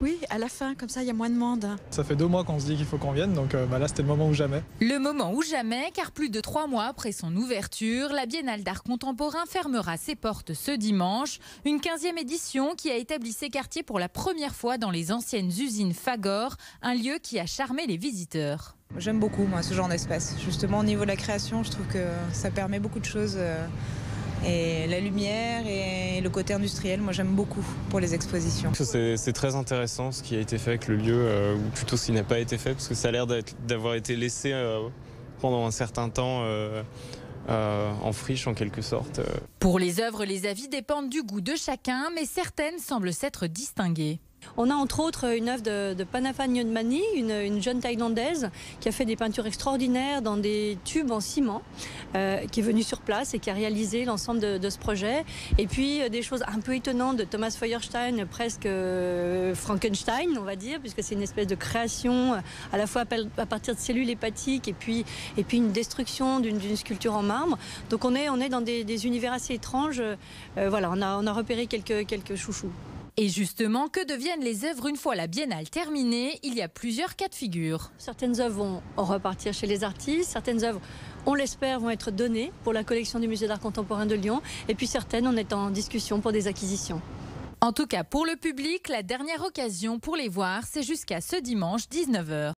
Oui, à la fin, comme ça, il y a moins de monde. Ça fait 2 mois qu'on se dit qu'il faut qu'on vienne, donc là c'était le moment ou jamais. Le moment ou jamais, car plus de 3 mois après son ouverture, la Biennale d'art contemporain fermera ses portes ce dimanche. Une 15e édition qui a établi ses quartiers pour la première fois dans les anciennes usines Fagor, un lieu qui a charmé les visiteurs. J'aime beaucoup moi ce genre d'espace. Justement au niveau de la création, je trouve que ça permet beaucoup de choses. Et la lumière et le côté industriel, moi j'aime beaucoup pour les expositions. C'est très intéressant ce qui a été fait avec le lieu, ou plutôt ce qui n'a pas été fait, parce que ça a l'air d'avoir été laissé pendant un certain temps en friche en quelque sorte. Pour les œuvres, les avis dépendent du goût de chacun, mais certaines semblent s'être distinguées. On a entre autres une œuvre de Panafa Nyonmani, une jeune Thaïlandaise qui a fait des peintures extraordinaires dans des tubes en ciment, qui est venue sur place et qui a réalisé l'ensemble de ce projet. Et puis des choses un peu étonnantes de Thomas Feuerstein, presque Frankenstein on va dire, puisque c'est une espèce de création à la fois à partir de cellules hépatiques et puis une destruction d'une sculpture en marbre. Donc on est dans des univers assez étranges. Voilà, on a repéré quelques chouchous. Et justement, que deviennent les œuvres une fois la biennale terminée? Il y a plusieurs cas de figure. Certaines œuvres vont repartir chez les artistes, certaines œuvres, on l'espère, vont être données pour la collection du Musée d'art contemporain de Lyon, et puis certaines, on est en discussion pour des acquisitions. En tout cas, pour le public, la dernière occasion pour les voir, c'est jusqu'à ce dimanche 19h.